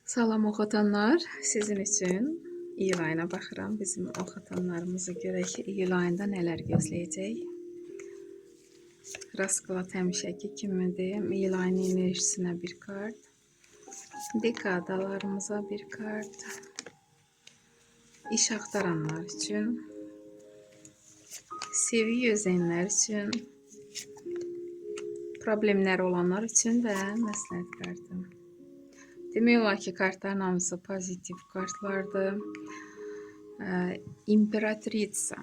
Salam oxatanlar, sizin üçün iyul ayına baxıram. Bizim oxatanlarımızı görək ki, iyul ayında nələr gözləyəcək. Rasklad həmişəki kimidir. İyul ayının enerjisinə bir kart. Dekadalarımıza bir kart. İş axtaranlar üçün. Sevgi gözləyənlər üçün. Problemləri olanlar üçün və məsləhət kartı. Demək olar ki, kartların hamısı pozitiv kartlardır. İmperatriça.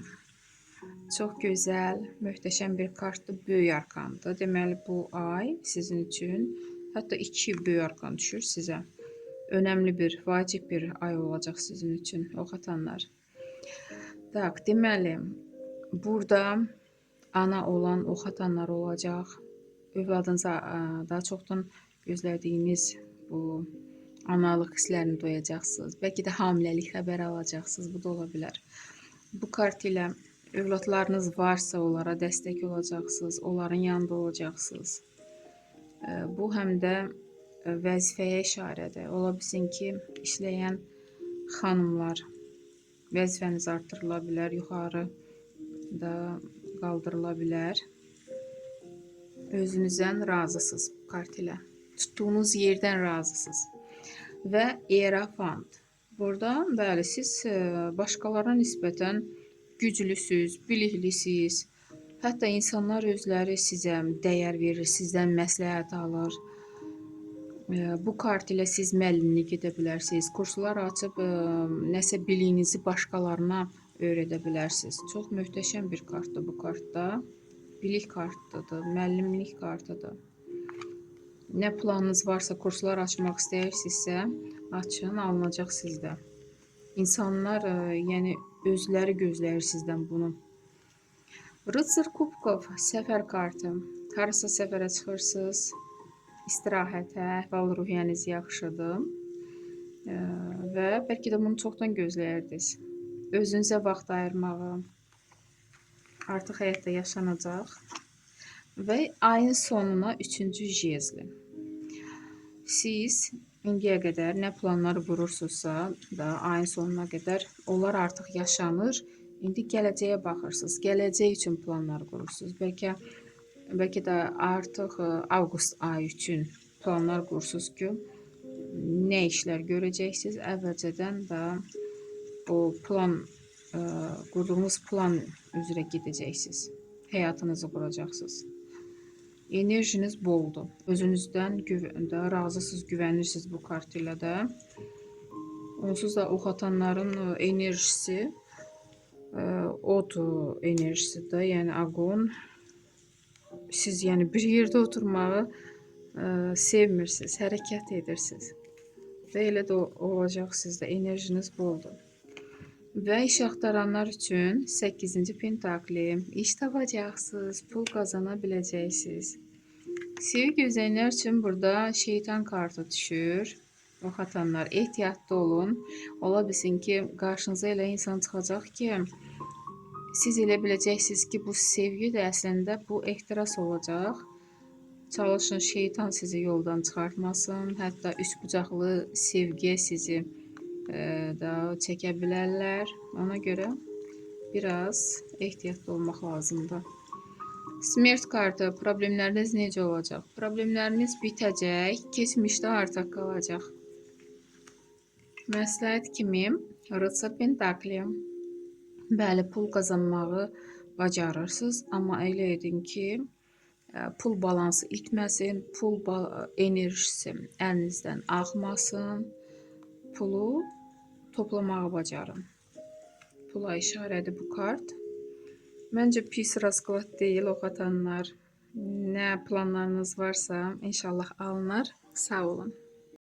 Çox gözəl, möhtəşəm bir kartdır, böyük arkandır. Deməli, bu ay sizin üçün, hətta 2 böyük arkan düşür sizə. Önəmli bir, vacib bir ay olacaq sizin üçün, oxatanlar. Tak, deməli, burada ana olan oxatanlar olacaq. Övladınıza daha çoxdan gözlədiyiniz bu analıq hisslərini doyacaqsınız. Bəlkə də hamiləlik xəbəri alacaqsınız. Bu da ola bilər. Bu kart ilə övladlarınız varsa onlara dəstək olacaqsınız. Onların yanında olacaqsınız. Bu həm də vəzifəyə işarədir. Ola bilsin ki, işləyən xanımlar vəzifəniz artırıla bilər, yuxarı da qaldırıla bilər. Özünüzdən razısınız bu kart ilə. Tutduğunuz yerdən razısınız. Və Hierofant. Burada bəli, siz başqalarına nisbətən güclüsüz, biliklisiniz. Hətta insanlar özləri sizə dəyər verir, sizdən məsləhət alır. Bu kart ilə siz müəllimlik edə bilərsiniz. Kurslar açıb nəsə biliyinizi başqalarına öyrədə bilərsiniz. Çox möhtəşəm bir kartdır bu kartda. Bilik kartıdır, müəllimlik kartıdır. Nə planınız varsa, kurslar açmaq istəyirsinizsə, açın, alınacaq sizdə. İnsanlar, yəni özləri gözləyir sizdən bunu. Rıtsır Kubkov, səfər kartı. Harasa səfərə çıxırsınız, istirahətə, əhval-ruhiyyəniz yaxşıdır və bəlkə də bunu çoxdan gözləyirdiniz. Özünüzə vaxt ayırmağı artıq həyatda yaşanacaq. Və ayın sonuna 3-cü jezli. Siz indiyə qədər nə planlar qurursunuzsa da ayın sonuna qədər onlar artıq yaşanır. İndi gələcəyə baxırsınız. Gələcək üçün planlar qurursunuz. Bəlkə də artıq avqust ayı üçün planlar qurursunuz ki, nə işlər görəcəksiniz. Əvvəlcədən də o plan, qurduğunuz plan üzrə gedəcəksiniz. Həyatınızı quracaqsınız. Enerjiniz boldur. Özünüzdən razısınız, güvənirsiniz bu kart ilə də. Onsuz da oxatanların enerjisi od enerjisidir, yəni aqon. Siz yəni bir yerdə oturmağı sevmirsiniz, hərəkət edirsiniz. Və elə də olacaq sizdə, enerjiniz boldur. Və iş axtaranlar üçün 8-ci pentakli, iş tapacaqsınız, pul qazana biləcəksiniz. Sevgi gözləyənlər üçün burada şeytan kartı düşür. Oxatanlar, ehtiyatlı olun. Ola bilsin ki, qarşınıza elə insan çıxacaq ki, siz elə biləcəksiniz ki, bu sevgi də əslində bu ehtiras olacaq. Çalışın, şeytan sizi yoldan çıxartmasın. Hətta üçbucaqlı sevgiyə sizi da çəkə bilərlər. Ona görə biraz ehtiyatlı olmaq lazımdır. Smert kartı, problemləriniz necə olacaq? Problemləriniz bitəcək, keçmişdə artıq qalacaq. Məsləhət kimi, Rıtsır Pentakli. Bəli, pul qazanmağı bacarırsınız, amma elə edin ki, pul balansı itməsin, pul enerjisi əlinizdən axmasın, pulu toplamağı bacarın. Pula işarədir bu kart. Məncə pis rasklad deyil, oxatanlar. Nə planlarınız varsa, inşallah alınır. Sağ olun.